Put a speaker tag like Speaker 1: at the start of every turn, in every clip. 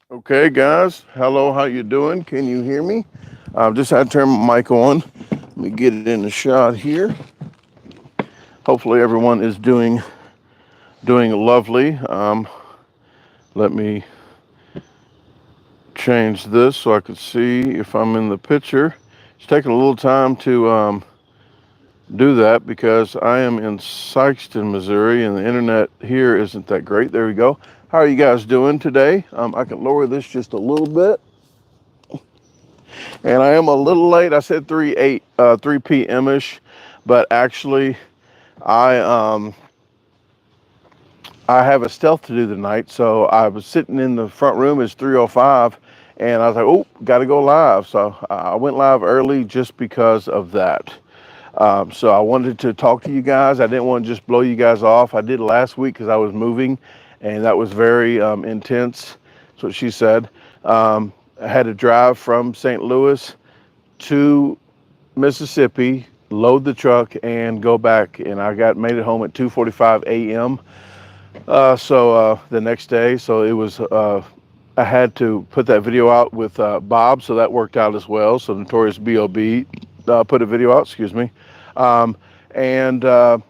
Speaker 1: Okay, guys. Hello, how you doing? Can you hear me? I've just had to turn my mic on. Let me get it in the shot here. Hopefully, everyone is doing lovely. Let me change this so I can see if I'm in the picture. It's taking a little time to do that because I am in Sikeston, Missouri, and the internet here isn't that great. There we go. How are you guys doing today? I can lower this just a little bit. And I am a little late. I said 3 p.m. ish, but actually I um I have a stealth to do tonight. So I was sitting in the front room. It's 3:05, and I was like, oh, got to go live. So I went live early just because of that. So I wanted to talk to you guys. I didn't want to just blow you guys off. I did last week because I was moving, and that was very intense. That's what she said. I had to drive from St. Louis to Mississippi, load the truck, and go back. And I made it home at 2:45 a.m. So the next day, so it was. I had to put that video out with Bob, so that worked out as well. So Notorious B.O.B. Put a video out. Excuse me. Um, and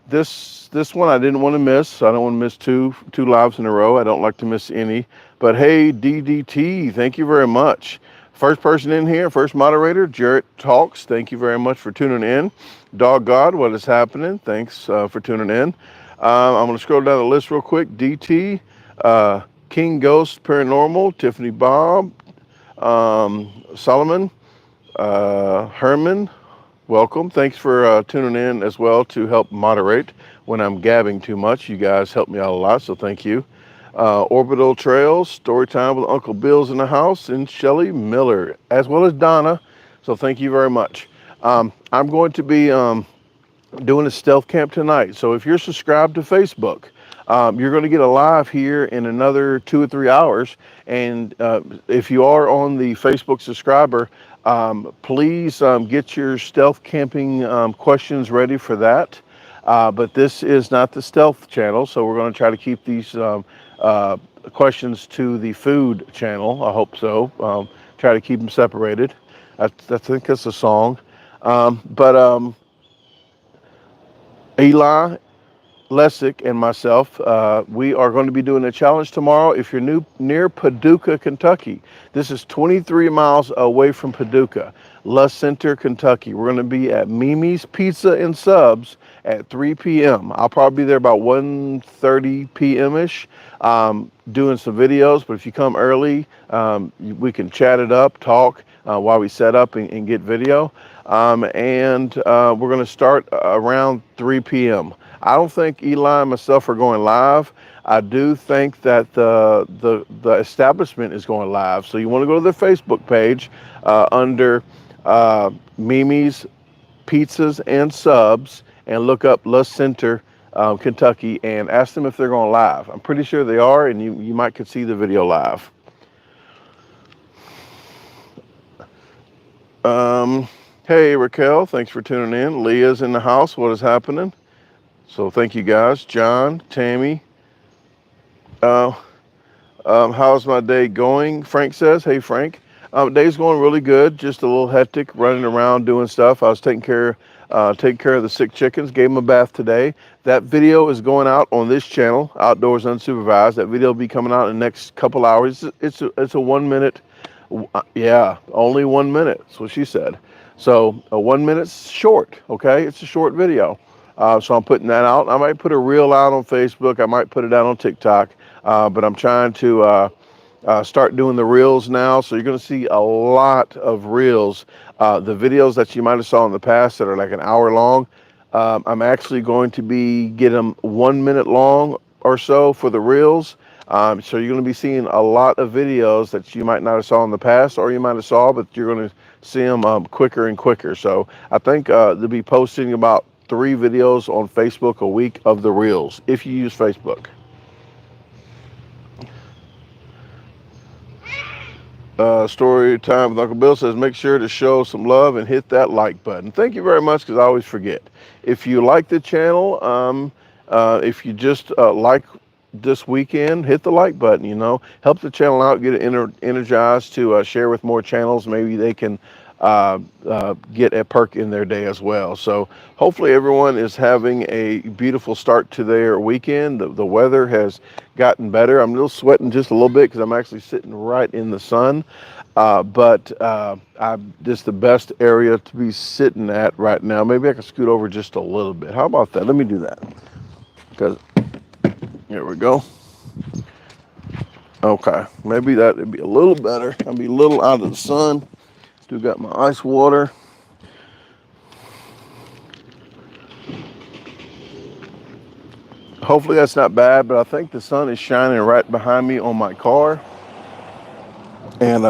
Speaker 1: this one I didn't want to miss. I don't want to miss two lives in a row. I don't like to miss any. But hey, DDT, thank you very much. First person in here, first moderator, Jarrett Talks. Thank you very much for tuning in. Dog God, what is happening? Thanks for tuning in. I'm going to scroll down the list real quick. DT, King Ghost Paranormal, Tiffany Bob, Solomon, Herman, welcome. Thanks for tuning in as well to help moderate when I'm gabbing too much. You guys help me out a lot, so thank you. Orbital Trails, Storytime with Uncle Bill's in the house, and Shelly Miller, as well as Donna. So thank you very much. I'm going to be doing a stealth camp tonight. So if you're subscribed to Facebook, you're going to get a live here in another 2 or 3 hours. And if you are on the Facebook subscriber, please get your stealth camping questions ready for that. But this is not the stealth channel, so we're going to try to keep these questions to the food channel. I hope so. Try to keep them separated. I think that's a song. But Eli, Lessick, and myself, we are going to be doing a challenge tomorrow. If you're near Paducah, Kentucky, this is 23 miles away from Paducah, La Center, Kentucky. We're going to be at Mimi's Pizza and Subs at 3 p.m. I'll probably be there about 1:30 p.m. ish, doing some videos. But if you come early, we can chat it up, talk while we set up and get video. And we're going to start around 3 p.m. I don't think Eli and myself are going live. I do think that the establishment is going live. So you want to go to the Facebook page under Mimi's Pizzas and Subs and look up La Center, Kentucky, and ask them if they're going live. I'm pretty sure they are, and you might could see the video live. Hey Raquel, thanks for tuning in. Leah's in the house. What is happening? So thank you guys. John, Tammy. Uh, how's my day going? Frank says. Hey Frank. Day's going really good. Just a little hectic, running around doing stuff. I was taking care of the sick chickens. Gave them a bath today. That video is going out on this channel, Outdoors Unsupervised. That video will be coming out in the next couple hours. It's a 1 minute. Yeah, only 1 minute. That's what she said. So a 1 minute short. Okay, it's a short video. So I'm putting that out. I might put a reel out on Facebook. I might put it out on TikTok. But I'm trying to start doing the reels now. So you're going to see a lot of reels. The videos that you might have saw in the past that are like an hour long, I'm actually going to be getting them 1 minute long or so for the reels. So you're going to be seeing a lot of videos that you might not have saw in the past, or you might have saw, but you're going to see them quicker and quicker. So I think they'll be posting about 3 videos on Facebook a week of the reels if you use Facebook. Story time with Uncle Bill says, make sure to show some love and hit that like button. Thank you very much, because I always forget. If you like the channel, if you just like this weekend, hit the like button, help the channel out, get it energized to share with more channels. Maybe they can get a perk in their day as well. So hopefully everyone is having a beautiful start to their weekend. The weather has gotten better. I'm a little sweating just a little bit because I'm actually sitting right in the sun. But this is the best area to be sitting at right now. Maybe I can scoot over just a little bit. How about that? Let me do that. Because here we go. Okay, maybe that would be a little better. I'll be a little out of the sun. Still got my ice water. Hopefully that's not bad, but I think the sun is shining right behind me on my car. And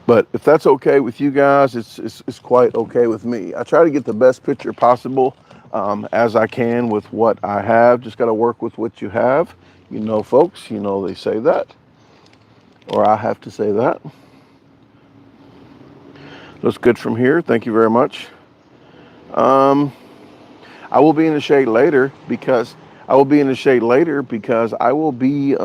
Speaker 1: but if that's okay with you guys, it's quite okay with me. I try to get the best picture possible as I can with what I have. Just got to work with what you have. Folks, they say that, or I have to say that. Looks good from here. Thank you very much. I will be in the shade later because I will be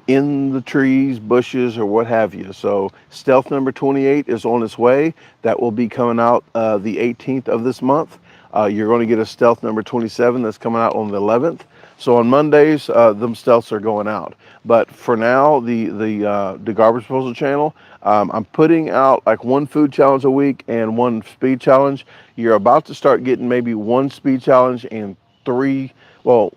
Speaker 1: in the trees, bushes, or what have you. So stealth number 28 is on its way. That will be coming out the 18th of this month. You're going to get a stealth number 27 that's coming out on the 11th. So on Mondays, them stealths are going out. But for now, the Garbage Disposal channel, I'm putting out like one food challenge a week and one speed challenge. You're about to start getting maybe one speed challenge and three, well,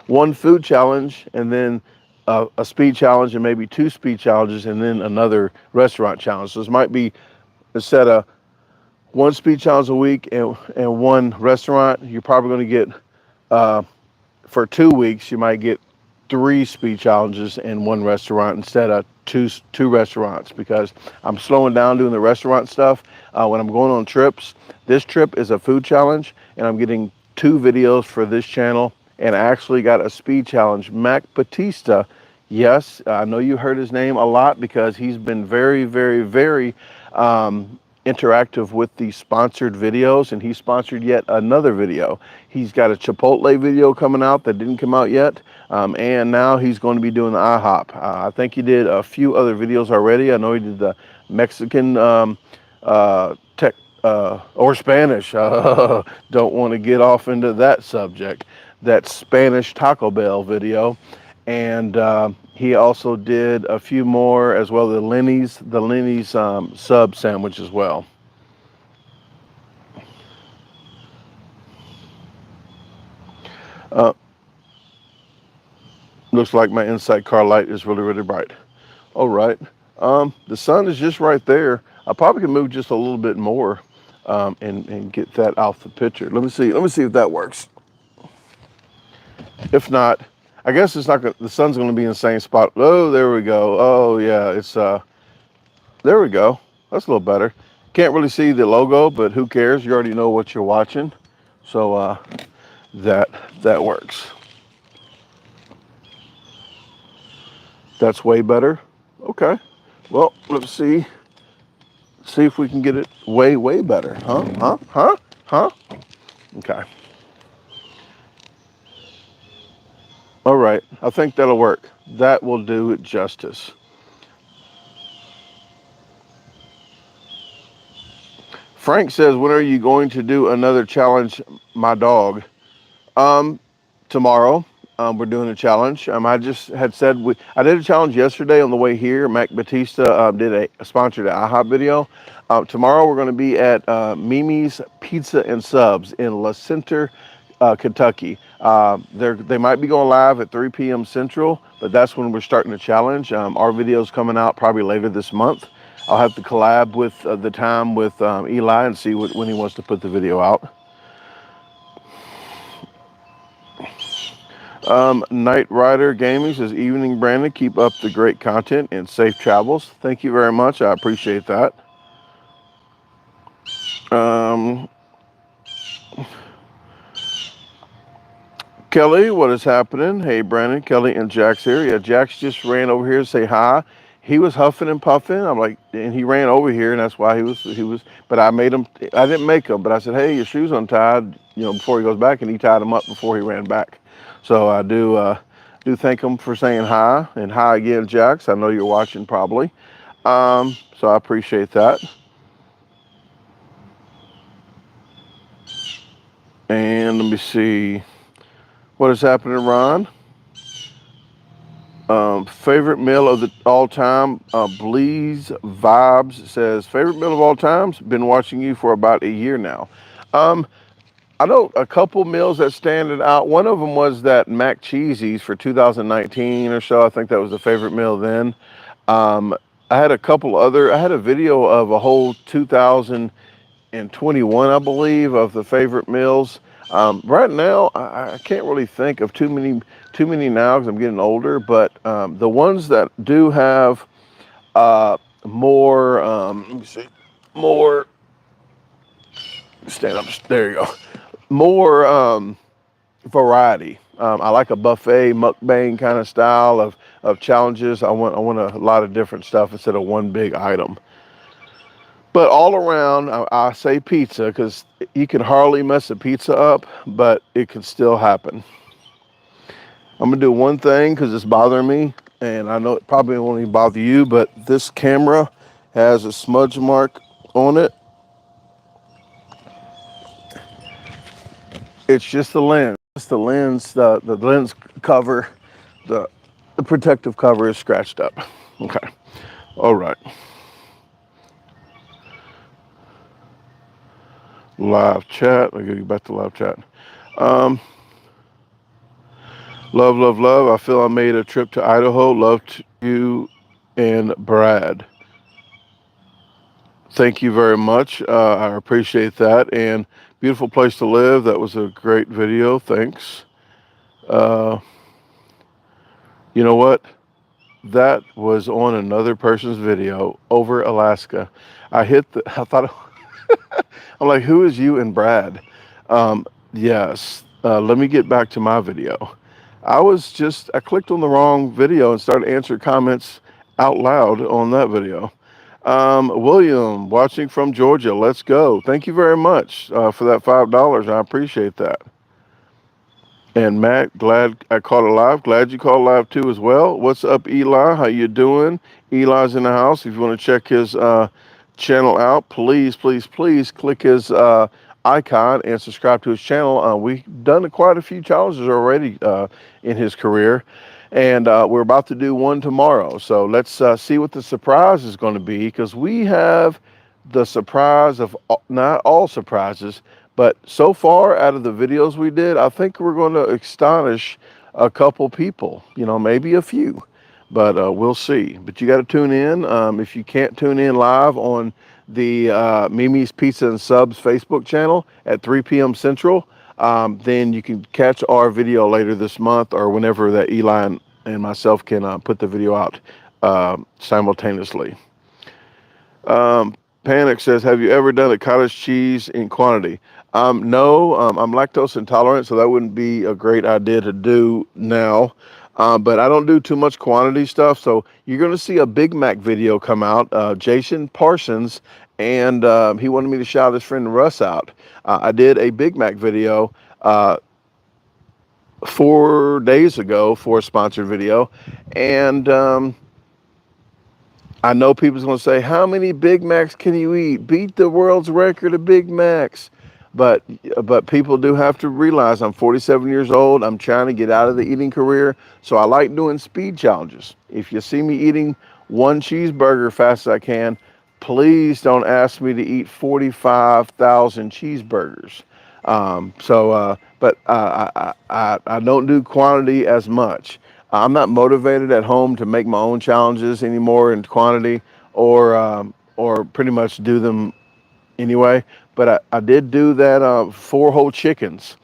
Speaker 1: one food challenge and then a speed challenge and maybe two speed challenges and then another restaurant challenge. So this might be instead of one speed challenge a week and one restaurant, you're probably going to get for 2 weeks, you might get 3 speed challenges and one restaurant instead of two restaurants, because I'm slowing down doing the restaurant stuff when I'm going on trips. This trip is a food challenge, and I'm getting 2 videos for this channel, and I actually got a speed challenge. Mac Batista, yes, I know you heard his name a lot because he's been very, very, very interactive with the sponsored videos, and he sponsored yet another video. He's got a Chipotle video coming out that didn't come out yet, and now he's going to be doing the IHOP. I think he did a few other videos already. I know he did the Mexican tech or Spanish. Don't want to get off into that subject. That Spanish Taco Bell video. And he also did a few more as well. The Lenny's sub sandwich as well. Looks like my inside car light is really, really bright. All right. The sun is just right there. I probably can move just a little bit more and get that off the picture. Let me see if that works. If not, I guess it's not gonna, the sun's going to be in the same spot. Oh, there we go. Oh yeah, it's there we go. That's a little better. Can't really see the logo, but who cares? You already know what you're watching. So that works. That's way better. Okay. Well, let's see if we can get it way better. Huh? Okay. All right, I think that'll work. That will do it justice. Frank says, when are you going to do another challenge, my dog? Tomorrow. We're doing a challenge. I just had said I did a challenge yesterday on the way here. Mac Batista did a sponsored IHOP video. Tomorrow we're going to be at Mimi's Pizza and Subs in La Center, Kentucky. They might be going live at 3 p.m. Central, but that's when we're starting the challenge. Our video's coming out probably later this month. I'll have to collab with the time with Eli and see when he wants to put the video out. Night Rider Gaming says, evening, Brandon. Keep up the great content and safe travels. Thank you very much. I appreciate that. Kelly, what is happening? Hey, Brandon, Kelly, and Jax here. Yeah, Jax just ran over here to say hi. he was huffing and puffing. I'm like, and he ran over here, and that's why he was. But I made him. I didn't make him, but I said, hey, your shoes untied. Before he goes back, and he tied them up before he ran back. So I do thank him for saying hi, and hi again, Jax. I know you're watching probably. So I appreciate that. And let me see what is happening, Ron. Favorite meal of the all time, Bleeze Vibes says, favorite meal of all times, been watching you for about a year now. Um, I know a couple meals that stand out. One of them was that mac cheesies for 2019 or so. I think that was the favorite meal then. Um, I had I had a video of a whole 2021, I believe, of the favorite meals. Right now, I can't really think of too many now because I'm getting older. But the ones that do have more, let me see, more. Stand up. There you go. More variety. I like a buffet mukbang kind of style of challenges. I want a lot of different stuff instead of one big item. But all around, I say pizza because you can hardly mess a pizza up, but it can still happen. I'm gonna do one thing because it's bothering me, and I know it probably won't even bother you, but this camera has a smudge mark on it. It's just the lens. It's the lens, the lens cover, the protective cover is scratched up. Okay. All right. Live chat. I'll get you back to live chat. Um, love, love, love. I feel I made a trip to Idaho. Love to you and Brad. Thank you very much. I appreciate that. And beautiful place to live. That was a great video. Thanks. Uh, you know what? That was on another person's video over Alaska. I thought, I'm like, who is you and Brad? Yes. Let me get back to my video. I clicked on the wrong video and started answering comments out loud on that video. William, watching from Georgia. Let's go. Thank you very much for that $5. I appreciate that. And Matt, glad I caught it live. Glad you caught live too as well. What's up, Eli? How you doing? Eli's in the house. If you want to check his channel out, please, please, please click his icon and subscribe to his channel. We've done quite a few challenges already in his career, and we're about to do one tomorrow. So let's see what the surprise is going to be, because we have the surprise of not all surprises, but so far out of the videos we did, I think we're going to astonish a couple people, maybe a few, but we'll see. But you got to tune in. If you can't tune in live on the Mimi's Pizza and Subs Facebook channel at 3 p.m. Central, then you can catch our video later this month or whenever that Eli and myself can put the video out simultaneously. Panic says, have you ever done a cottage cheese in quantity? No, I'm lactose intolerant, so that wouldn't be a great idea to do now. But I don't do too much quantity stuff, so you're going to see a Big Mac video come out. Jason Parsons, and he wanted me to shout his friend Russ out. I did a Big Mac video 4 days ago for a sponsored video, and I know people's going to say, how many Big Macs can you eat? Beat the world's record of Big Macs. But people do have to realize I'm 47 years old. I'm trying to get out of the eating career. So I like doing speed challenges. If you see me eating one cheeseburger fast as I can, please don't ask me to eat 45,000 cheeseburgers. But I don't do quantity as much. I'm not motivated at home to make my own challenges anymore in quantity, or pretty much do them anyway. But I did do that 4 whole chickens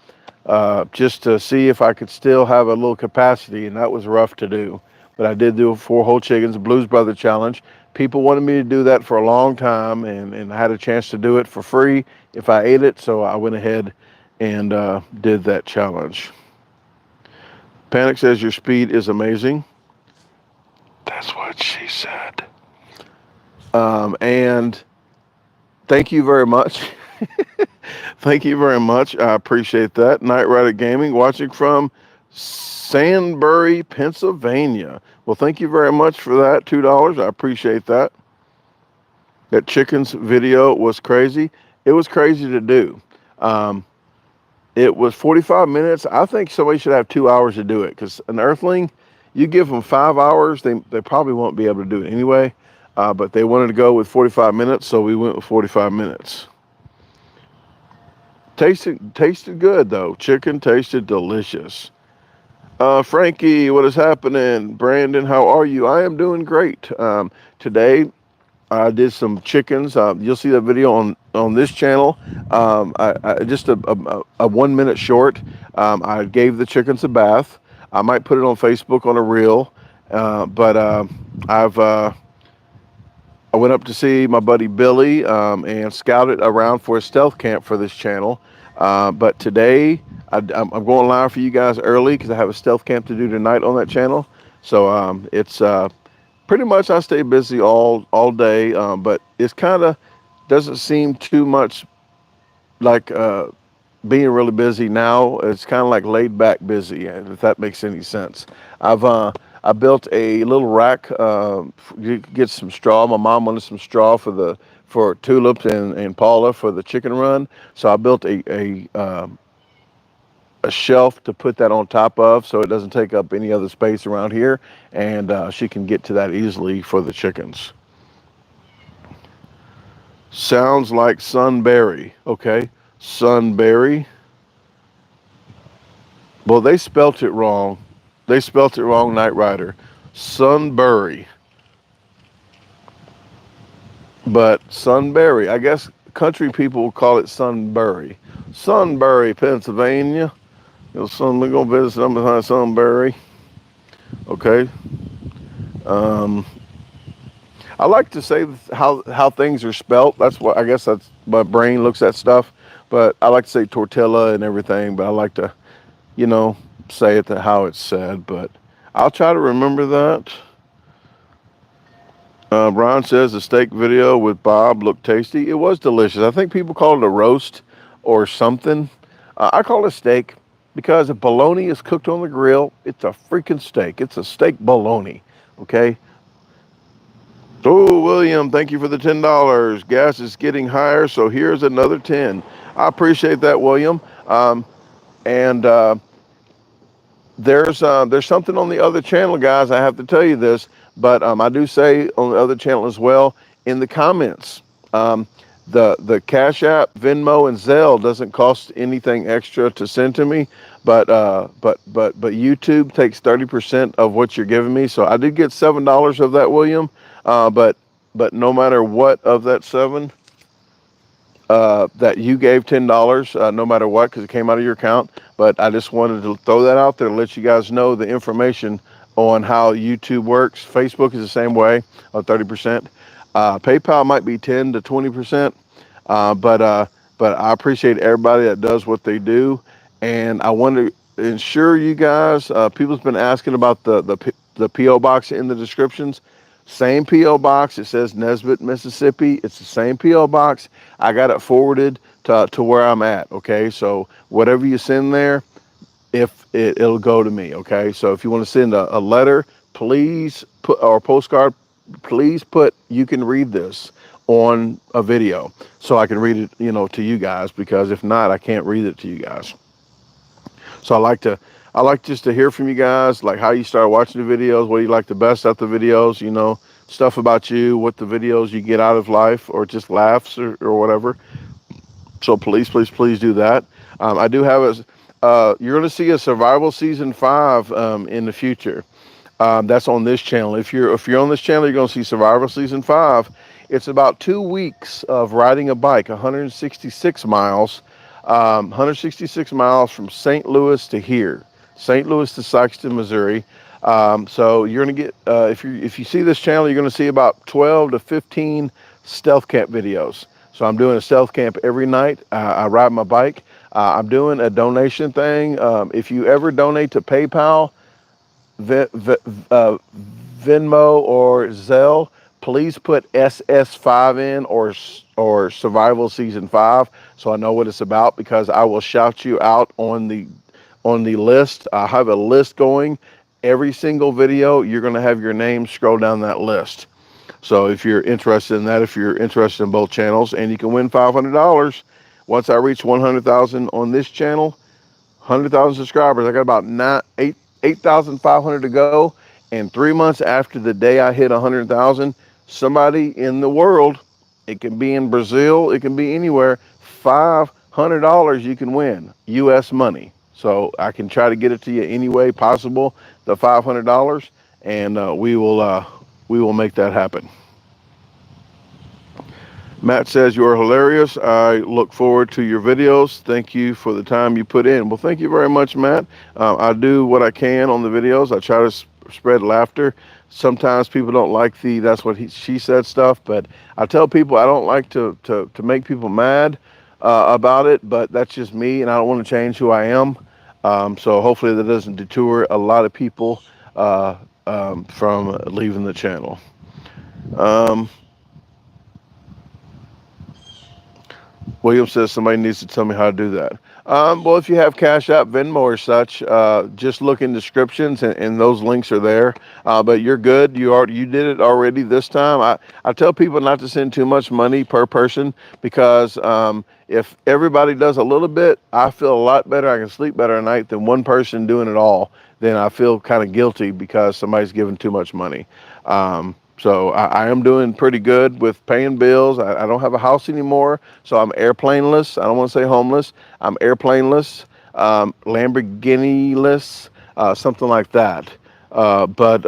Speaker 1: just to see if I could still have a little capacity, and that was rough to do. But I did do 4 whole chickens, Blues Brother challenge. People wanted me to do that for a long time, and I had a chance to do it for free if I ate it, so I went ahead and did that challenge. Panic says your speed is amazing. That's what she said. And thank you very much. Thank you very much. I appreciate that. Night Rider Gaming, watching from Sandbury, Pennsylvania. Well, thank you very much for that. $2. I appreciate that. That chickens video was crazy. It was crazy to do. Um, it was 45 minutes. I think somebody should have 2 hours to do it because an earthling, you give them 5 hours, they probably won't be able to do it anyway. But they wanted to go with 45 minutes, so we went with 45 minutes. Tasted good though. Chicken tasted delicious. Frankie, what is happening? Brandon, how are you? I am doing great. Today I did some chickens. You'll see that video on this channel. I just a 1 minute short. I gave the chickens a bath. I might put it on Facebook on a reel, but I went up to see my buddy Billy and scouted around for a stealth camp for this channel. But today I'm going live for you guys early because I have a stealth camp to do tonight on that channel. So it's pretty much I stay busy all day, but it's kind of doesn't seem too much like being really busy now. It's kind of like laid back busy, if that makes any sense. I built a little rack. You could get some straw. My mom wanted some straw for Tulips and Paula for the chicken run, so I built a shelf to put that on top of so it doesn't take up any other space around here, and she can get to that easily for the chickens. Sounds like Sunbury. Okay, Sunbury. Well, they spelt it wrong. They spelt it wrong, Night Rider. Sunbury. But Sunbury, I guess country people will call it Sunbury. Sunbury, Pennsylvania. We're going to visit them behind Sunbury. Okay. I like to say how things are spelt. That's what I guess that's my brain looks at stuff. But I like to say tortilla and everything. But I like to, say it how it's said. But I'll try to remember that. Ron says the steak video with Bob looked tasty. It was delicious. I think people call it a roast or something. I call it steak because if bologna is cooked on the grill, it's a freaking steak. It's a steak bologna. Okay. Oh, William, thank you for the $10. Gas is getting higher, so here's another 10. I appreciate that, William. And there's something on the other channel, guys. I have to tell you this, but I do say on the other channel as well in the comments. The Cash App, Venmo, and Zelle doesn't cost anything extra to send to me, but YouTube takes 30% of what you're giving me. So I did get $7 of that, William. But no matter what of that seven, that you gave $10, no matter what, because it came out of your account. But I just wanted to throw that out there to let you guys know the information on how YouTube works. Facebook is the same way, 30%. PayPal might be 10 to 20%. But I appreciate everybody that does what they do, and I want to ensure you guys. People's been asking about the PO box in the descriptions. Same PO box. It says Nesbitt, Mississippi. It's the same PO box. I got it forwarded to where I'm at. Okay, so whatever you send there, if it'll go to me. Okay, so if you want to send a letter, please put, or a postcard, please put, you can read this on a video so I can read it, to you guys, because if not, I can't read it to you guys. So I like just to hear from you guys, like how you started watching the videos, what do you like the best out the videos, stuff about you, what the videos you get out of life, or just laughs or whatever. So please do that. I do have you're going to see a Survival Season 5 in the future. That's on this channel. If you're on this channel, you're going to see Survival Season 5. It's about 2 weeks of riding a bike, 166 miles, 166 miles from St. Louis to here, St. Louis to Sikeston, Missouri. So you're going to get, if you see this channel, you're going to see about 12 to 15 stealth camp videos. So I'm doing a stealth camp every night. I ride my bike. I'm doing a donation thing. If you ever donate to PayPal, Venmo, or Zelle, please put SS5 in, or Survival Season 5, so I know what it's about, because I will shout you out on the list. I have a list going. Every single video, you're going to have your name scroll down that list. So if you're interested in that, if you're interested in both channels, and you can win $500 once I reach 100,000 on this channel. 100,000 subscribers. I got about 8,500 to go. And 3 months after the day I hit 100,000, somebody in the world, it can be in Brazil, it can be anywhere, $500 you can win, U.S. money. So I can try to get it to you any way possible, the $500, and we will make that happen. Matt says, you are hilarious. I look forward to your videos. Thank you for the time you put in. Well, thank you very much, Matt. I do what I can on the videos. I try to spread laughter. Sometimes people don't like the that's what she said stuff, but I tell people I don't like to make people mad about it, but that's just me, and I don't want to change who I am. So hopefully that doesn't detour a lot of people from leaving the channel. William says somebody needs to tell me how to do that. Well, if you have Cash App, Venmo, or such, just look in descriptions, and those links are there. But you're good. You did it already this time. I tell people not to send too much money per person, because if everybody does a little bit, I feel a lot better. I can sleep better at night than one person doing it all. Then I feel kind of guilty because somebody's giving too much money. So I am doing pretty good with paying bills. I don't have a house anymore, so I'm airplaneless. I don't want to say homeless. I'm airplaneless, Lamborghini-less, something like that. But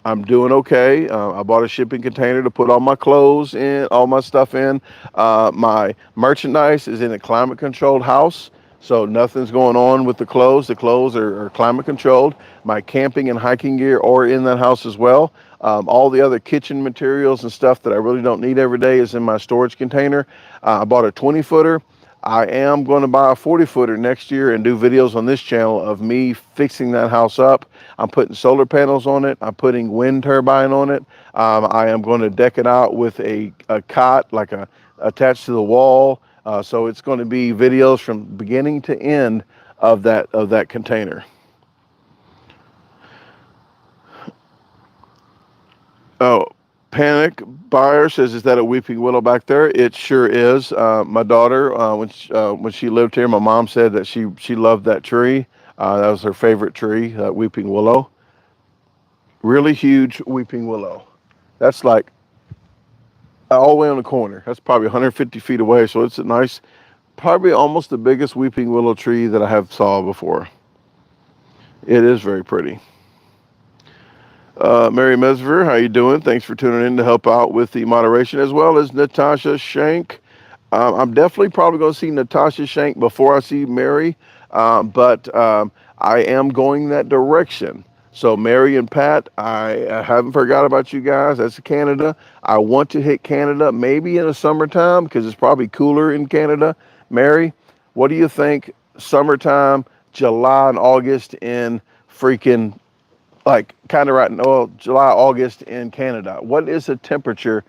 Speaker 1: I'm doing okay. I bought a shipping container to put all my clothes in, all my stuff in. My merchandise is in a climate-controlled house, so nothing's going on with the clothes. The clothes are climate controlled. My camping and hiking gear are in that house as well. All the other kitchen materials and stuff that I really don't need every day is in my storage container. I bought a 20-footer. I am going to buy a 40-footer next year and do videos on this channel of me fixing that house up. I'm putting solar panels on it. I'm putting wind turbine on it. I am going to deck it out with a cot, like attached to the wall. So it's going to be videos from beginning to end of that container. Oh, Panic Buyer says, is that a weeping willow back there? It sure is. My daughter, when she lived here, my mom said that she loved that tree. That was her favorite tree, weeping willow. Really huge weeping willow. That's like all the way on the corner. That's probably 150 feet away. So it's a nice, probably almost the biggest weeping willow tree that I have saw before. It is very pretty. Mary Mesver, how you doing? Thanks for tuning in to help out with the moderation, as well as Natasha Shank. I'm definitely probably going to see Natasha Shank before I see Mary, but I am going that direction. So Mary and Pat, I haven't forgot about you guys. That's Canada. I want to hit Canada maybe in the summertime, because it's probably cooler in Canada. Mary, what do you think summertime, July and August in freaking, like, kind of right now, July, August in Canada? What is the temperature,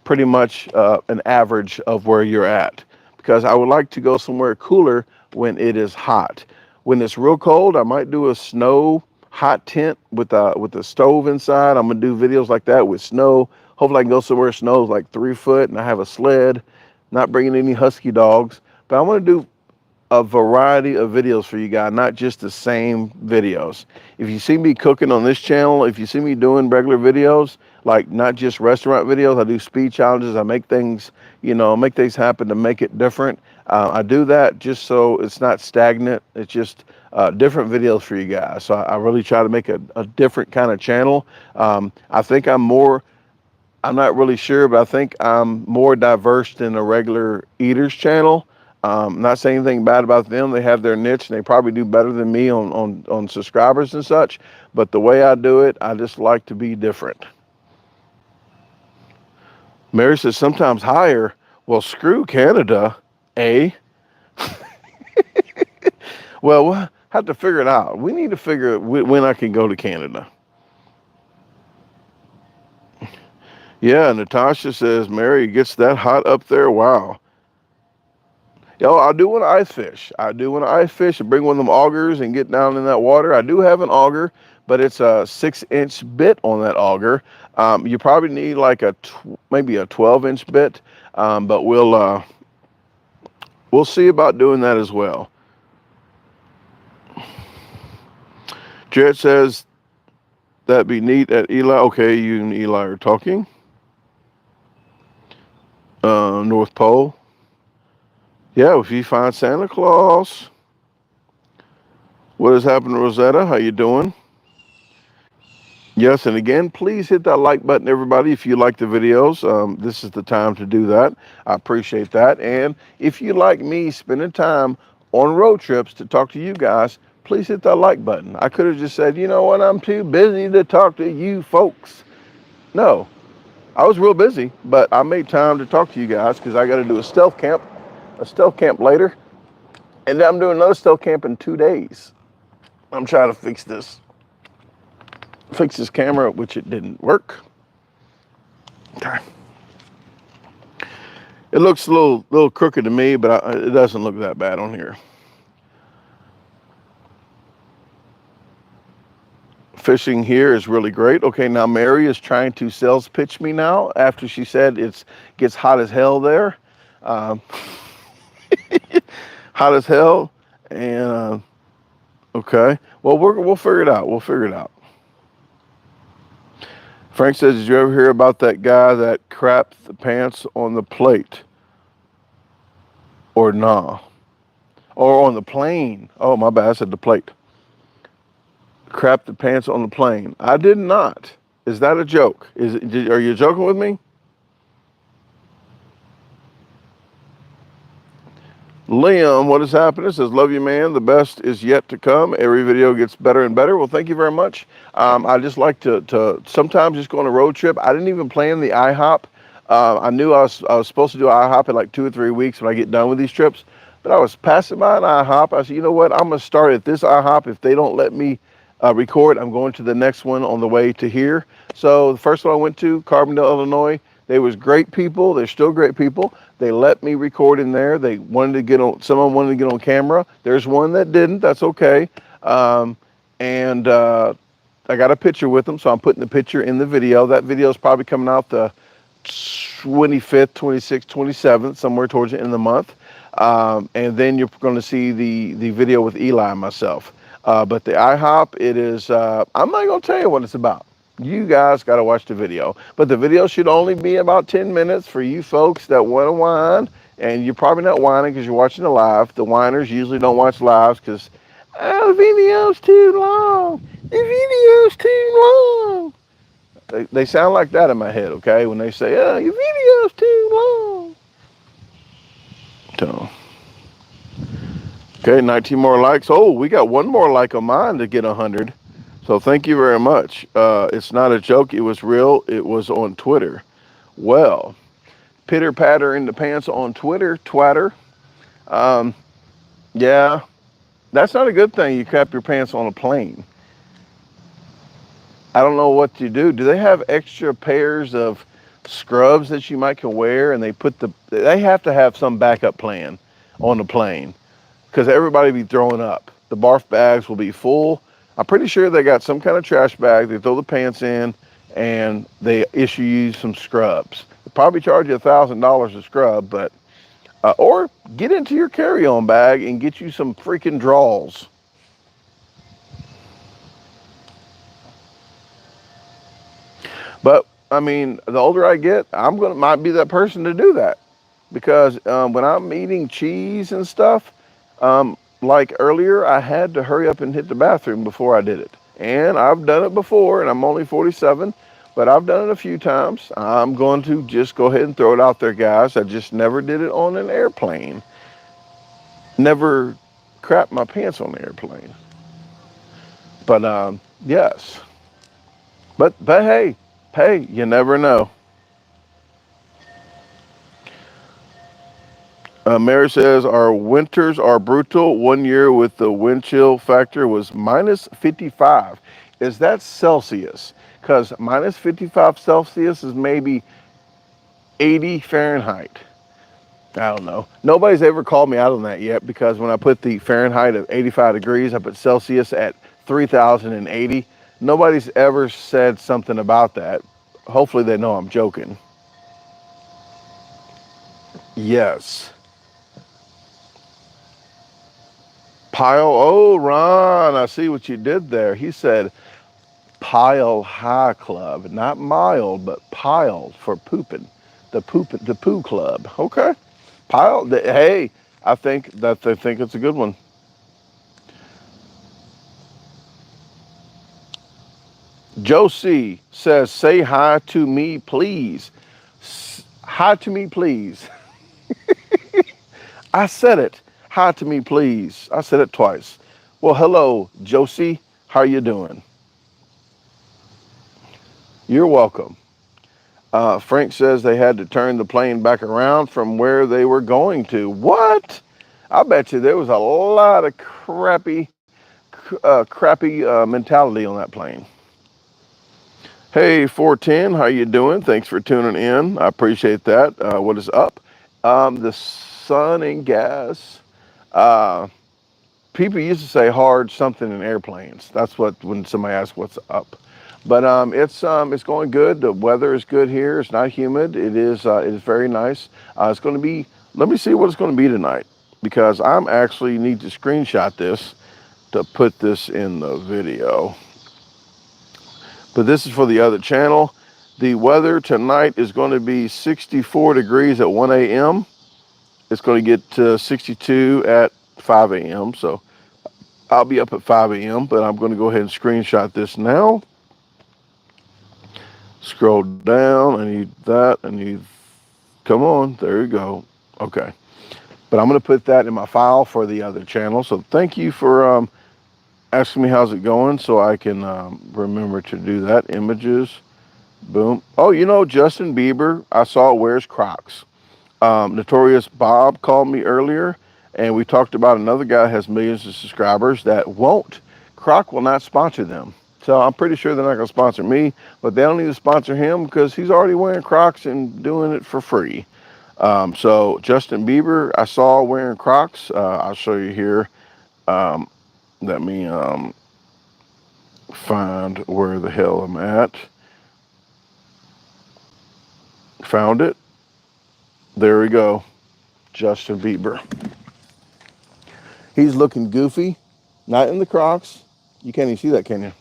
Speaker 1: pretty much an average of where you're at? Because I would like to go somewhere cooler when it is hot. When it's real cold, I might do a snow hot tent with a stove inside. I'm gonna do videos like that with snow. Hopefully I can go somewhere snow's like 3 foot and I have a sled, not bringing any husky dogs. But I want to do a variety of videos for you guys, not just the same videos. If you see me cooking on this channel, if you see me doing regular videos, like not just restaurant videos, I do speed challenges. I make things, make things happen to make it different. I do that just so it's not stagnant. It's just different videos for you guys. So I really try to make a different kind of channel. I think I'm not really sure, but I think I'm more diverse than a regular eaters channel. Not saying anything bad about them. They have their niche and they probably do better than me on subscribers and such. But the way I do it, I just like to be different. Mary says sometimes higher. Well, screw Canada, eh? Well, we'll have to figure it out. We need to figure when I can go to Canada. Yeah, Natasha says, Mary, it gets that hot up there. Wow. Yo, I do want to ice fish. I do want to ice fish and bring one of them augers and get down in that water. I do have an auger, but it's a 6-inch bit on that auger. You probably need like maybe a 12-inch bit, but we'll see about doing that as well. Jared says that'd be neat at Eli. Okay, you and Eli are talking. North Pole. Yeah, if you find Santa Claus. What has happened, Rosetta? How you doing? Yes, and again, please hit that like button, everybody, if you like the videos. This is the time to do that. I appreciate that. And if you like me spending time on road trips to talk to you guys, please hit that like button. I could have just said, you know what, I'm too busy to talk to you folks. No, I was real busy, but I made time to talk to you guys because I got to do a stealth camp later. And then I'm doing another stealth camp in 2 days. I'm trying to fix this camera, which it didn't work. Okay. It looks a little crooked to me, but it doesn't look that bad on here. Fishing here is really great. Okay, now Mary is trying to sales pitch me now after she said it gets hot as hell there. Hot as hell. And okay, well we'll figure it out. We'll figure it out. Frank says, did you ever hear about that guy that crapped the pants on the plate? Or nah? Or on the plane? Oh, my bad, I said the plate. Crapped the pants on the plane. I did not. Is that a joke? Are you joking with me? Liam, what is happening? Says, love you, man. The best is yet to come. Every video gets better and better. Well, thank you very much. I just like to sometimes just go on a road trip. I didn't even plan the IHOP. I knew I was supposed to do IHOP in like 2 or 3 weeks when I get done with these trips. But I was passing by an IHOP. I said, you know what? I'm going to start at this IHOP. If they don't let me record, I'm going to the next one on the way to here. So the first one I went to, Carbondale, Illinois. They was great people. They're still great people. They let me record in there. They wanted to get on. Someone wanted to get on camera. There's one that didn't. That's okay. And I got a picture with them, so I'm putting the picture in the video. That video is probably coming out the 25th, 26th, 27th, somewhere towards the end of the month. And then you're going to see the video with Eli and myself. But the IHOP, it is. I'm not going to tell you what it's about. You guys got to watch the video. But the video should only be about 10 minutes for you folks that want to whine. And you're probably not whining because you're watching the live. The whiners usually don't watch lives because, the video's too long. The video's too long. They sound like that in my head, okay? When they say, your video's too long. So, okay, 19 more likes. Oh, we got one more like on mine to get 100. So thank you very much. It's not a joke. It was real. It was on Twitter. Well, pitter patter in the pants on Twitter, twatter. Yeah, that's not a good thing. You crap your pants on a plane. I don't know what you do. Do they have extra pairs of scrubs that you might can wear? And they have to have some backup plan on the plane because everybody be throwing up. The barf bags will be full. I'm pretty sure they got some kind of trash bag. They throw the pants in, and they issue you some scrubs. They probably charge you $1,000 a scrub, but or get into your carry-on bag and get you some freaking drawers. But I mean, the older I get, might be that person to do that because when I'm eating cheese and stuff. Like earlier, I had to hurry up and hit the bathroom before I did it. And I've done it before, and I'm only 47, but I've done it a few times. I'm going to just go ahead and throw it out there, guys. I just never did it on an airplane. Never crapped my pants on the airplane. But, yes. But hey, you never know. Mary says, our winters are brutal. 1 year with the wind chill factor was minus 55. Is that Celsius? because minus 55 Celsius is maybe 80 Fahrenheit. I don't know. Nobody's ever called me out on that yet, because when I put the Fahrenheit of 85 degrees, I put Celsius at 3080. Nobody's ever said something about that. Hopefully they know I'm joking. Yes. Pile. Oh, Ron, I see what you did there. He said Pile High Club, not mild, but pile for pooping. The poo club. Okay. Pile. Hey, I think it's a good one. Josie says, "Say hi to me, please." Hi to me, please. I said it. Hi to me, please. I said it twice. Well, hello, Josie. How you doing? You're welcome. Frank says they had to turn the plane back around from where they were going to. What? I bet you there was a lot of crappy mentality on that plane. Hey, 410, how you doing? Thanks for tuning in. I appreciate that. What is up? The sun and gas. People used to say hard something in airplanes. That's what, when somebody asks what's up. But it's going good. The weather is good here. It's not humid. It is very nice. It's going to be. Let me see what it's going to be tonight, because I'm actually need to screenshot this to put this in the video. But this is for the other channel. The weather tonight is going to be 64 degrees at 1 a.m. It's going to get to 62 at 5 a.m. So I'll be up at 5 a.m., but I'm going to go ahead and screenshot this now. Scroll down. I need that. I need, come on. There you go. Okay. But I'm going to put that in my file for the other channel. So thank you for asking me how's it going, so I can remember to do that. Images. Boom. Oh, you know, Justin Bieber, I saw, wears Crocs. Notorious Bob called me earlier, and we talked about another guy that has millions of subscribers that won't. Croc will not sponsor them. So I'm pretty sure they're not going to sponsor me, but they don't need to sponsor him because he's already wearing Crocs and doing it for free. So Justin Bieber, I saw wearing Crocs. I'll show you here. Let me find where the hell I'm at. Found it. There we go. Justin Bieber. He's looking goofy, not in the Crocs. You can't even see that, can you?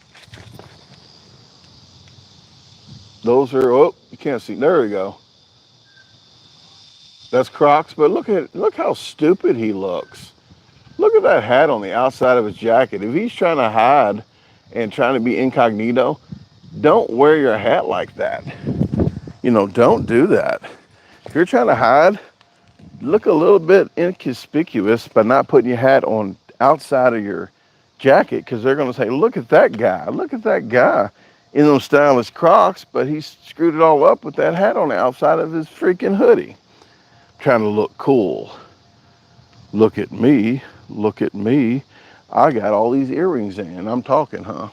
Speaker 1: Those are, oh, you can't see. There we go. That's Crocs, but look how stupid he looks. Look at that hat on the outside of his jacket. If he's trying to hide and trying to be incognito, don't wear your hat like that. You know, don't do that. If you're trying to hide, look a little bit inconspicuous by not putting your hat on outside of your jacket, because they're going to say, look at that guy in those stylish Crocs, but he screwed it all up with that hat on the outside of his freaking hoodie, trying to look cool. Look at me, I got all these earrings in. I'm talking, huh?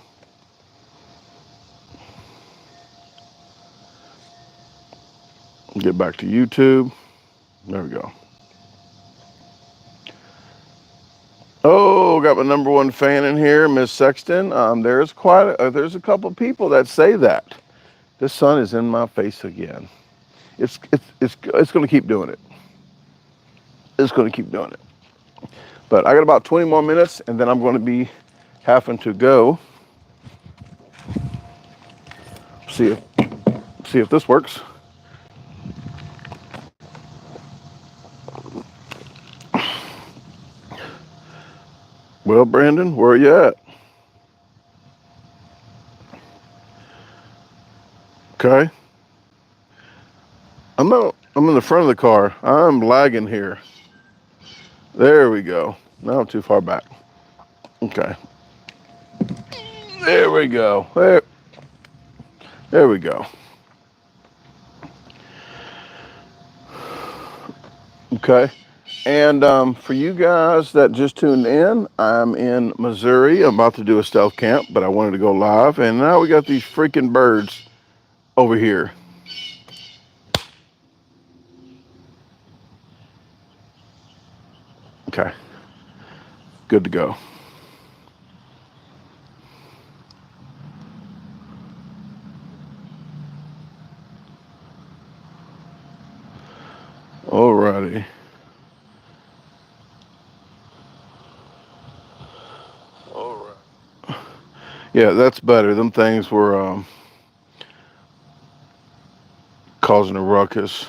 Speaker 1: Get back to YouTube. There we go. Oh, got my number one fan in here, Miss Sexton. There's a couple people that say that. The sun is in my face again. It's going to keep doing it. It's going to keep doing it. But I got about 20 more minutes, and then I'm going to be having to go. See if this works. Well, Brandon, where are you at? Okay. I'm in the front of the car. I'm lagging here. There we go. Now I'm too far back. Okay. There we go. There we go. Okay. And for you guys that just tuned in, I'm in Missouri. I'm about to do a stealth camp, but I wanted to go live. And now we got these freaking birds over here. Okay, good to go. Alrighty. Alright. Yeah, that's better. Them things were causing a ruckus.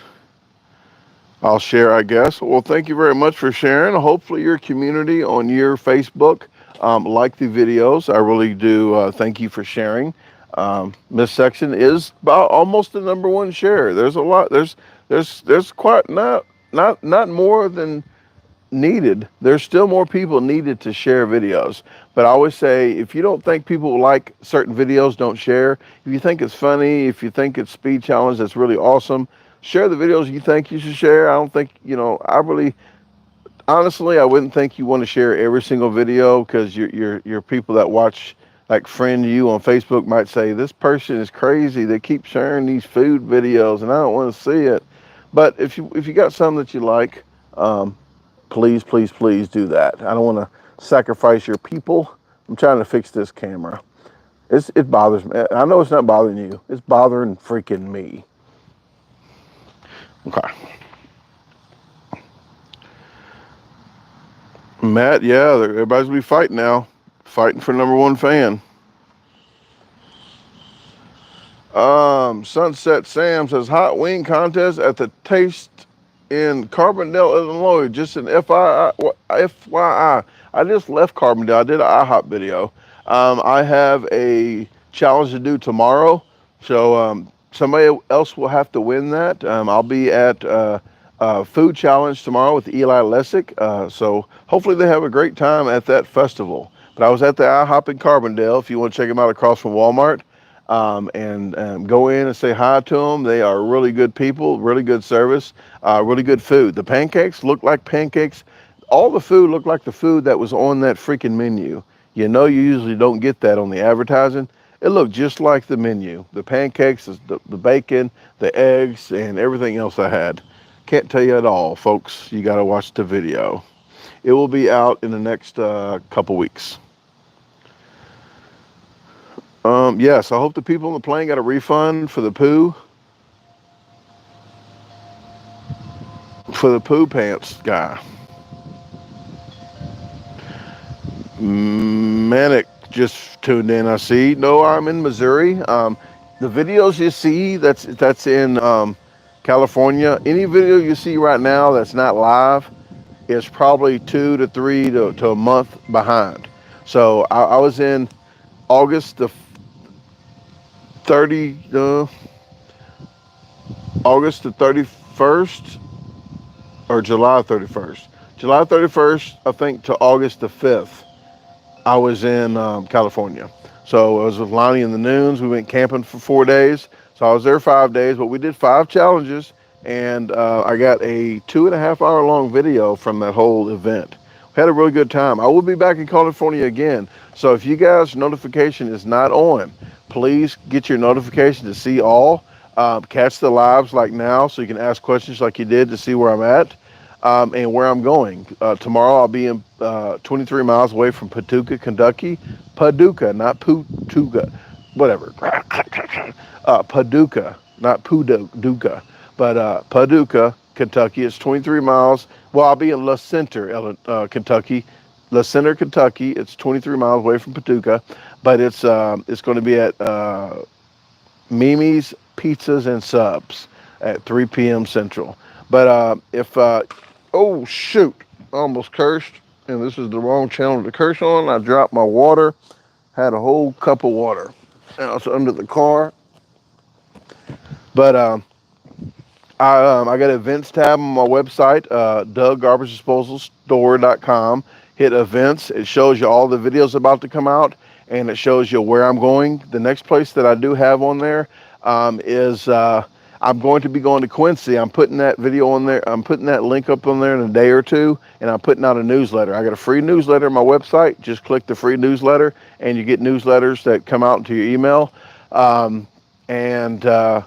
Speaker 1: I'll share, I guess. Well, thank you very much for sharing. Hopefully, your community on your Facebook like the videos. I really do. Thank you for sharing. This section is about almost the #1 share. There's a lot. There's quite not more than needed. There's still more people needed to share videos. But I always say, if you don't think people like certain videos, don't share. If you think it's funny, if you think it's speed challenge that's really awesome, share the videos you think you should share. I don't think, I really, honestly, I wouldn't think you want to share every single video, because your people that watch, like friend you on Facebook, might say, this person is crazy. They keep sharing these food videos and I don't want to see it. But if you got some that you like, please, please, please do that. I don't want to sacrifice your people. I'm trying to fix this camera. It bothers me. I know it's not bothering you. It's bothering freaking me. Okay. Matt, yeah, everybody's gonna be fighting now. Fighting for #1 fan. Sunset Sam says hot wing contest at the Taste in Carbondale, Illinois. Just an FYI. I just left Carbondale. I did an IHOP video. I have a challenge to do tomorrow, so somebody else will have to win that. I'll be at food challenge tomorrow with Eli Lessick. So hopefully they have a great time at that festival. But I was at the IHOP in Carbondale. If you want to check them out across from Walmart. And go in and say hi to them. They are really good people, really good service, really good food. The pancakes look like pancakes. All the food looked like the food that was on that freaking menu. You usually don't get that on the advertising. It looked just like the menu. The pancakes, the bacon, the eggs, and everything else I had. Can't tell you at all, folks. You got to watch the video. It will be out in the next couple weeks. Yes, I hope the people on the plane got a refund for the poo. For the poo pants guy. Manic just tuned in, I see. No, I'm in Missouri. The videos you see that's in California, any video you see right now that's not live is probably 2 to 3 to a month behind. So I was in August the 31st or July 31st. July 31st, I think, to August the 5th, I was in California. So I was with Lonnie in the Noons. We went camping for 4 days. So I was there 5 days, but we did 5 challenges, and I got a 2.5 hour long video from that whole event. We had a really good time. I will be back in California again. So if you guys' notification is not on, please get your notification to see all. Catch the lives like now, so you can ask questions like you did to see where I'm at. And where I'm going. Tomorrow I'll be in 23 miles away from Paducah, Kentucky. Paducah, not Putuga, whatever. Paducah, not Paducah, but Paducah, Kentucky. It's 23 miles. Well, I'll be in La Center, Kentucky. La Center, Kentucky. It's 23 miles away from Paducah, but it's going to be at Mimi's Pizzas and Subs at 3 p.m. Central. But oh shoot, I almost cursed, and this is the wrong channel to curse on. I dropped my water, had a whole cup of water. Now it's under the car. But I got events tab on my website, DaGarbageDisposal Hit events. It shows you all the videos about to come out, and it shows you where I'm going. The next place that I do have on there is I'm going to be going to Quincy. I'm putting that video on there. I'm putting that link up on there in a day or two, and I'm putting out a newsletter. I got a free newsletter on my website. Just click the free newsletter, and you get newsletters that come out into your email. And the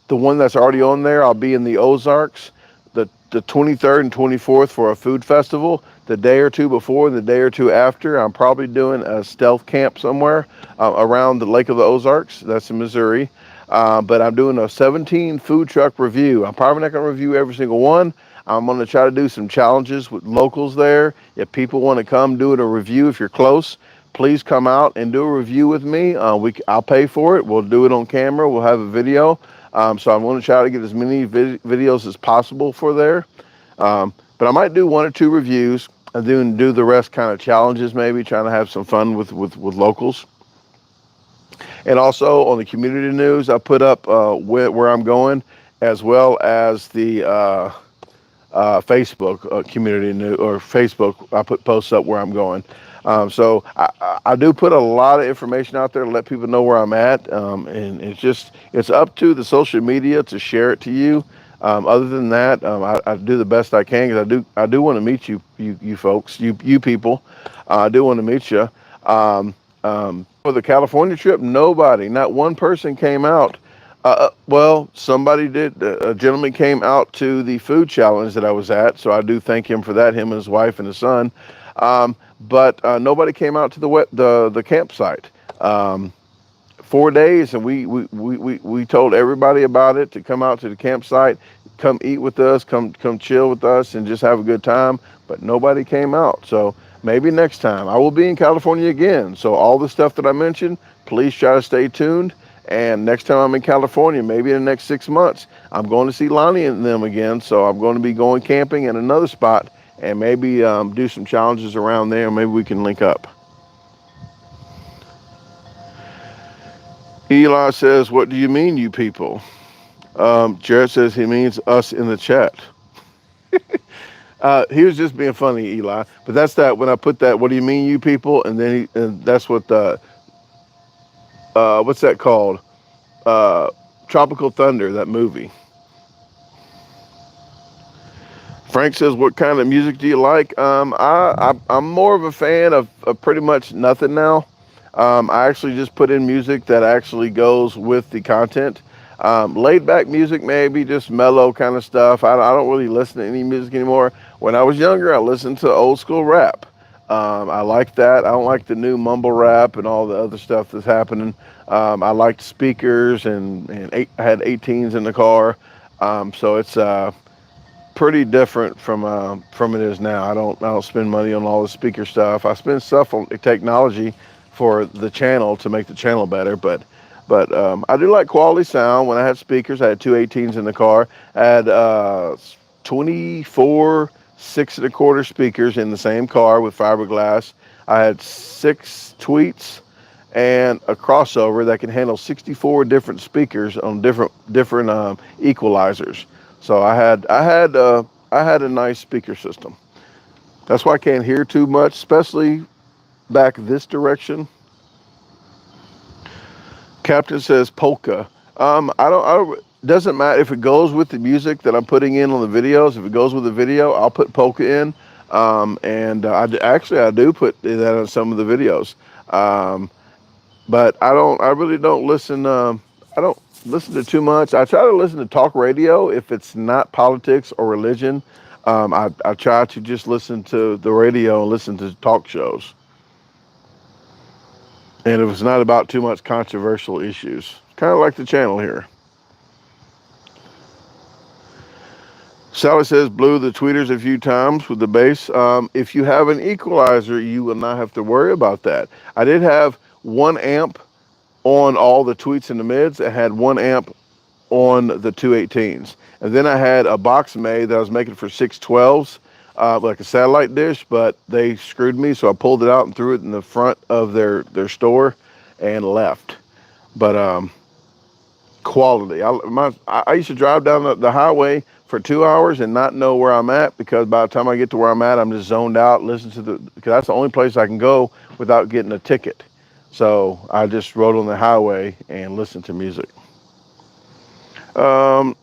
Speaker 1: one that's already on there, I'll be in the Ozarks the 23rd and 24th for a food festival. The day or two before, the day or two after, I'm probably doing a stealth camp somewhere around the Lake of the Ozarks. That's in Missouri. But I'm doing a 17 food truck review. I'm probably not going to review every single one. I'm going to try to do some challenges with locals there. If people want to come do a review, if you're close, please come out and do a review with me. I'll pay for it. We'll do it on camera. We'll have a video. So I'm going to try to get as many videos as possible for there. But I might do 1 or 2 reviews and then do the rest kind of challenges, maybe trying to have some fun with locals. And also on the community news, I put up where I'm going, as well as the Facebook community news, or Facebook. I put posts up where I'm going. So I do put a lot of information out there to let people know where I'm at. And it's up to the social media to share it to you. Other than that, I do the best I can, because I do want to meet you folks, you people. I do want to meet you. For the California trip, not one person came out. Well, somebody did. A gentleman came out to the food challenge that I was at, so I do thank him for that, him and his wife and his son. But nobody came out to the campsite. 4 days, and we told everybody about it to come out to the campsite, come eat with us, come chill with us, and just have a good time. But nobody came out. So maybe next time. I will be in California again. So all the stuff that I mentioned, please try to stay tuned. And next time I'm in California, maybe in the next 6 months, I'm going to see Lonnie and them again. So I'm going to be going camping in another spot, and maybe do some challenges around there. Maybe we can link up. Eli says, "What do you mean, you people?" Jared says he means us in the chat. He was just being funny, Eli. But that's that. When I put that, "What do you mean, you people?" and then and that's what the what's that called? Tropical Thunder, that movie. Frank says, "What kind of music do you like?" I'm more of a fan of pretty much nothing now. I actually just put in music that actually goes with the content. Laid back music, maybe just mellow kind of stuff. I don't really listen to any music anymore. When I was younger, I listened to old school rap. I like that. I don't like the new mumble rap and all the other stuff that's happening. I liked speakers, and I had 18s in the car. So it's pretty different from it is now. I don't spend money on all the speaker stuff. I spend stuff on technology for the channel to make the channel better, but I do like quality sound. When I had speakers, I had 2 18s in the car. I had 24 6 1/4 speakers in the same car with fiberglass. I had 6 tweets and a crossover that can handle 64 different speakers on different equalizers. So I had a nice speaker system. That's why I can't hear too much, especially back this direction. Captain says polka. I don't. Doesn't matter if it goes with the music that I'm putting in on the videos. If it goes with the video, I'll put polka in. I do put that on some of the videos. But I really don't listen. I don't listen to too much. I try to listen to talk radio if it's not politics or religion. I try to just listen to the radio and listen to talk shows. And if it's not about too much controversial issues, kind of like the channel here. Sally says, blew the tweeters a few times with the bass. If you have an equalizer, you will not have to worry about that. I did have 1 amp on all the tweets and the mids. I had 1 amp on the 2 18s. And then I had a box made that I was making for 612s, like a satellite dish, but they screwed me, so I pulled it out and threw it in the front of their store and left. But quality. I used to drive down the highway for 2 hours and not know where I'm at, because by the time I get to where I'm at, I'm just zoned out, listen to because that's the only place I can go without getting a ticket. So I just rode on the highway and listened to music. Um,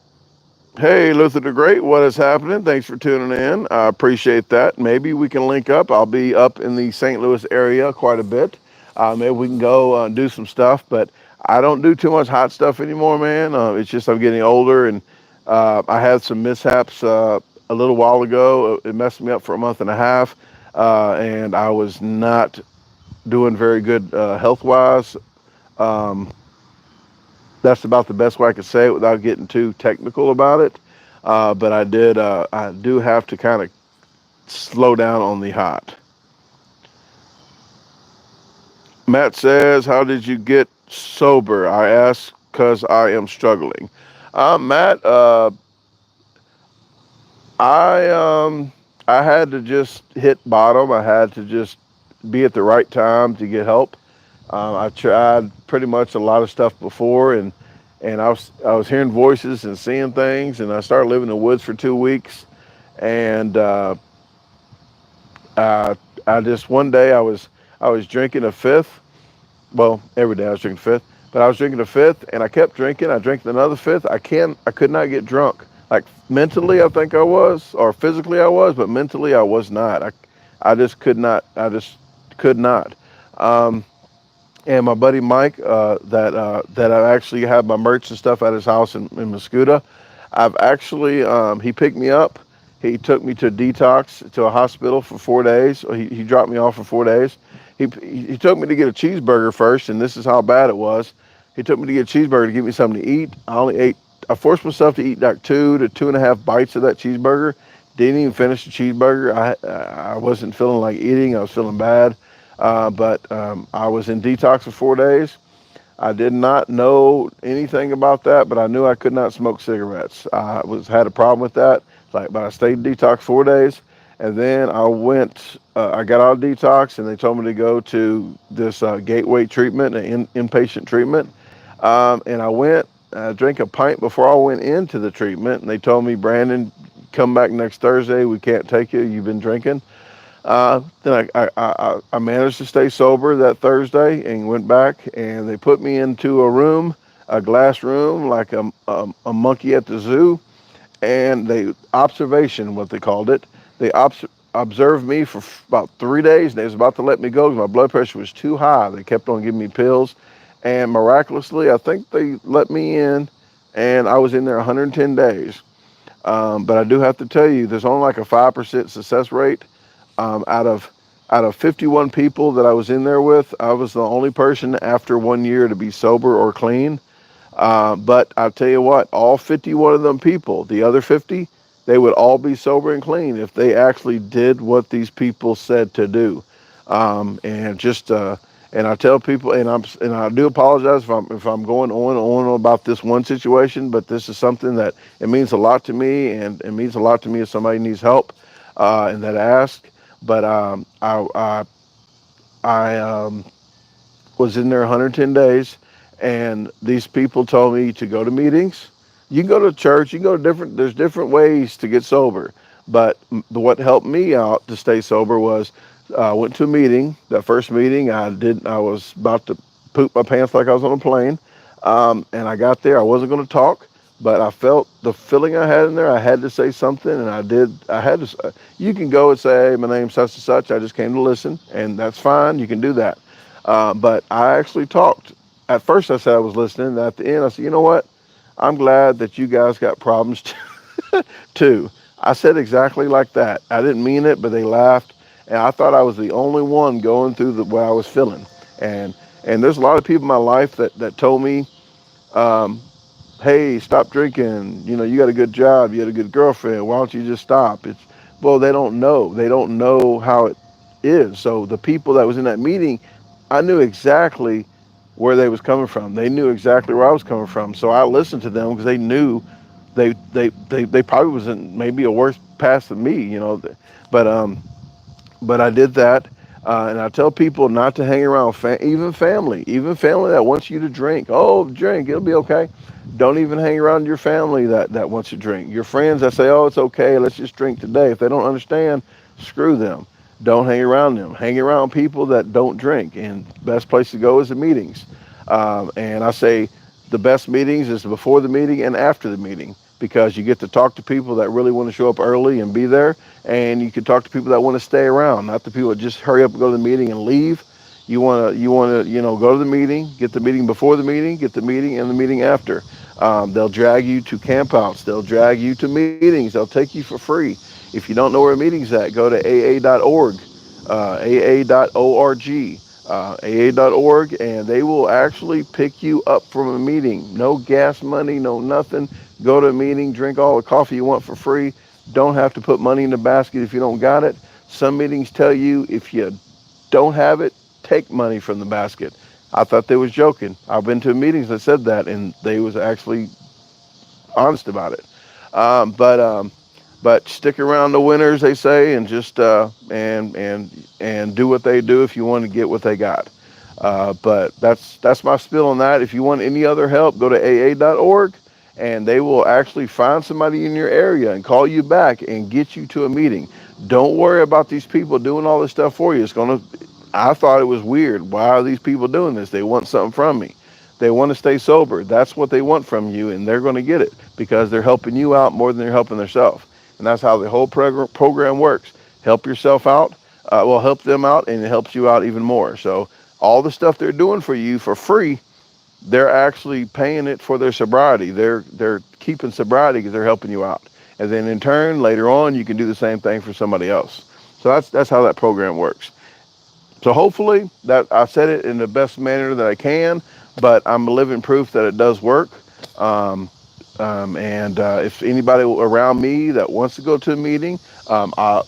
Speaker 1: Hey, Luther the Great, what is happening? Thanks for tuning in. I appreciate that. Maybe we can link up. I'll be up in the St. Louis area quite a bit. Maybe we can go do some stuff, but I don't do too much hot stuff anymore, man. It's just I'm getting older, and I had some mishaps a little while ago. It messed me up for a month and a half, and I was not doing very good health wise. Um, that's about the best way I could say it without getting too technical about it. But I do have to kind of slow down on the hot. Matt says, how did you get sober? I ask because I am struggling. Matt, I, um, I had to just hit bottom. I had to just be at the right time to get help. I tried pretty much a lot of stuff before, and I was hearing voices and seeing things, and I started living in the woods for 2 weeks, and I I just one day I was drinking a fifth. Well, every day I was drinking a fifth, but I was drinking a fifth, and I kept drinking. I drank another fifth. I could not get drunk. Like mentally, I think I was, or physically I was, but mentally I was not. I just could not. I just could not. Um, and my buddy Mike, that I actually have my merch and stuff at his house in Muscuda. I've actually he picked me up. He took me to detox to a hospital for 4 days. He dropped me off for 4 days. He took me to get a cheeseburger first, and this is how bad it was. He took me to get a cheeseburger to give me something to eat. I forced myself to eat like 2 to 2.5 bites of that cheeseburger. Didn't even finish the cheeseburger. I wasn't feeling like eating. I was feeling bad. But I was in detox for 4 days. I did not know anything about that, but I knew I could not smoke cigarettes. I had a problem with that. But I stayed detox 4 days, and then I went. I got out of detox, and they told me to go to this gateway treatment, an inpatient treatment. And I went. I drank a pint before I went into the treatment, and they told me, Brandon, come back next Thursday. We can't take you. You've been drinking. Then I managed to stay sober that Thursday and went back, and they put me into a room, a glass room, like a monkey at the zoo, and they observation, what they called it. They observed me for about 3 days, and they was about to let me go because my blood pressure was too high. They kept on giving me pills, and miraculously, I think they let me in, and I was in there 110 days. But I do have to tell you, there's only like a 5% success rate um, out of out of 51 people that I was in there with. I was the only person after 1 year to be sober or clean. But I'll tell you what, all 51 of them people, the other 50, they would all be sober and clean if they actually did what these people said to do. And just and I tell people, and I do apologize if I'm going on and on about this one situation, but this is something that it means a lot to me, and it means a lot to me if somebody needs help and that ask. But I was in there 110 days, and these people told me to go to meetings. You can go to church. You can go to different. There's different ways to get sober, but what helped me out to stay sober was I went to a meeting. That first meeting, I was about to poop my pants like I was on a plane, and I got there. I wasn't going to talk, but I felt the feeling I had in there. I had to say something, and I did. I had to. You can go and say, "Hey, my name's such and such. I just came to listen," and that's fine. You can do that. But I actually talked. At first, I said I was listening. And at the end, I said, you know what? I'm glad that you guys got problems too. I said exactly like that. I didn't mean it, but they laughed. And I thought I was the only one going through the way I was feeling. And and there's a lot of people in my life that told me, um, hey, stop drinking. You know, you got a good job. You had a good girlfriend. Why don't you just stop? Well, they don't know. They don't know how it is. So the people that was in that meeting, I knew exactly where they was coming from. They knew exactly where I was coming from. So I listened to them because they knew they probably was in maybe a worse path than me, you know. But but I did that. And I tell people not to hang around, even family that wants you to drink. Oh, drink, it'll be okay. Don't even hang around your family that wants to drink. Your friends that say, oh, it's okay, let's just drink today. If they don't understand, screw them. Don't hang around them. Hang around people that don't drink. And best place to go is the meetings. And I say, the best meetings is before the meeting and after the meeting, because you get to talk to people that really want to show up early and be there, and you can talk to people that want to stay around, not the people that just hurry up and go to the meeting and leave. You want to go to the meeting, get the meeting before the meeting, get the meeting and the meeting after. They'll drag you to campouts, they'll drag you to meetings, they'll take you for free. If you don't know where a meeting's at, go to aa.org, aa.org, aa.org, and they will actually pick you up from a meeting. No gas money, no nothing. Go to a meeting, drink all the coffee you want for free. Don't have to put money in the basket if you don't got it. Some meetings tell you if you don't have it, take money from the basket. I thought they was joking. I've been to meetings that said that, and they was actually honest about it. Um, but um, but stick around the winners, they say, and just and do what they do if you want to get what they got. But that's my spill on that. If you want any other help, go to aa.org, and they will actually find somebody in your area and call you back and get you to a meeting. Don't worry about these people doing all this stuff for you. I thought it was weird. Why are these people doing this? They want something from me. They want to stay sober. That's what they want from you, and they're going to get it because they're helping you out more than they're helping themselves. And that's how the whole program works. Help yourself out, help them out, and it helps you out even more. So all the stuff they're doing for you for free, they're actually paying it for their sobriety. They're keeping sobriety because they're helping you out. And then in turn, later on, you can do the same thing for somebody else. So that's how that program works. So hopefully that I said it in the best manner that I can, but I'm living proof that it does work. Um, and if anybody around me that wants to go to a meeting, um, I,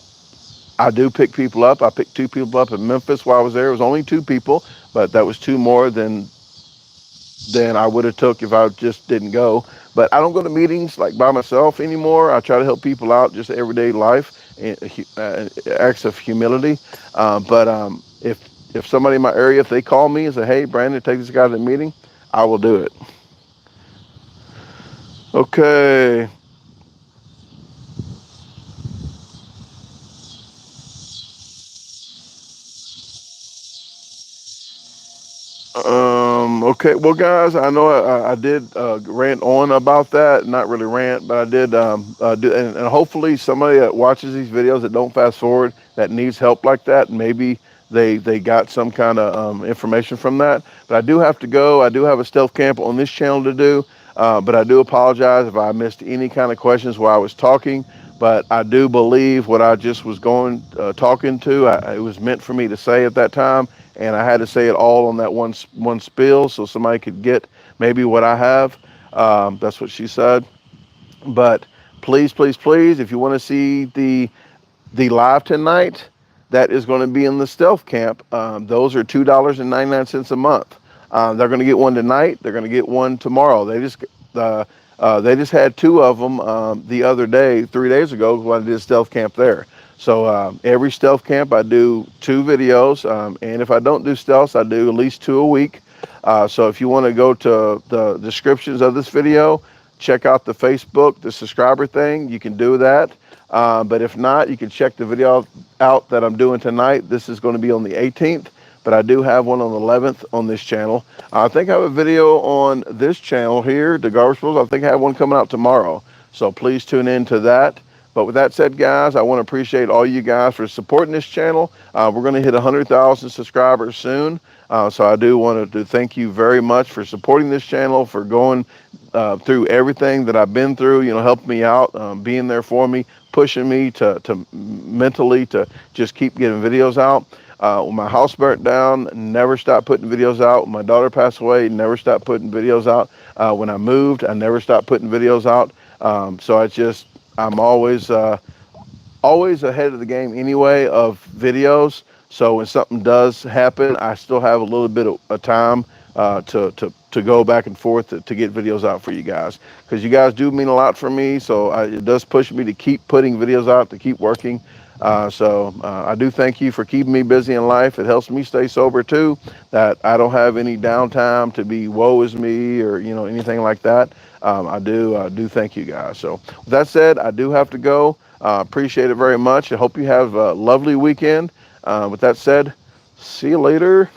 Speaker 1: I do pick people up. I picked two people up in Memphis while I was there. It was only two people, but that was two more than I would have took if I just didn't go. But I don't go to meetings like by myself anymore. I try to help people out just everyday life, and acts of humility. If somebody in my area, if they call me and say, "Hey, Brandon, take this guy to the meeting," I will do it. Okay. Okay. Well, guys, I know I did rant on about that. Not really rant, but I did do, and hopefully somebody that watches these videos that don't fast forward that needs help like that, maybe they got some kind of information from that. But I do have to go. I do have a stealth camp on this channel to do. But I do apologize if I missed any kind of questions while I was talking. But I do believe what I just was talking to, it was meant for me to say at that time, and I had to say it all on that one spill so somebody could get maybe what I have. That's what she said. But please, please, please, if you want to see the live tonight, that is going to be in the stealth camp. Those are $2.99 a month. They're going to get one tonight. They're going to get one tomorrow. They just had two of them the other day, 3 days ago, when I did stealth camp there. So every stealth camp I do two videos, and if I don't do stealths, I do at least two a week. So if you want to go to the descriptions of this video, check out the Facebook, the subscriber thing, you can do that. But if not, you can check the video out that I'm doing tonight. This is going to be on the 18th, but I do have one on the 11th on this channel. I think I have a video on this channel here, DaGarbageDisposal. I think I have one coming out tomorrow. So please tune in to that. But with that said, guys, I want to appreciate all you guys for supporting this channel. We're going to hit 100,000 subscribers soon. So I do want to thank you very much for supporting this channel, for going through everything that I've been through, helping me out, being there for me, pushing me to mentally to just keep getting videos out. When my house burnt down, never stopped putting videos out. When my daughter passed away, never stopped putting videos out. When I moved, I never stopped putting videos out. I'm always ahead of the game anyway of videos. So when something does happen, I still have a little bit of time to go back and forth to get videos out for you guys, because you guys do mean a lot for me. So it does push me to keep putting videos out, to keep working. I do thank you for keeping me busy in life. It helps me stay sober too, that I don't have any downtime to be woe is me or anything like that. I do thank you guys. So with that said, I do have to go. Appreciate it very much. I hope you have a lovely weekend. With that said, see you later.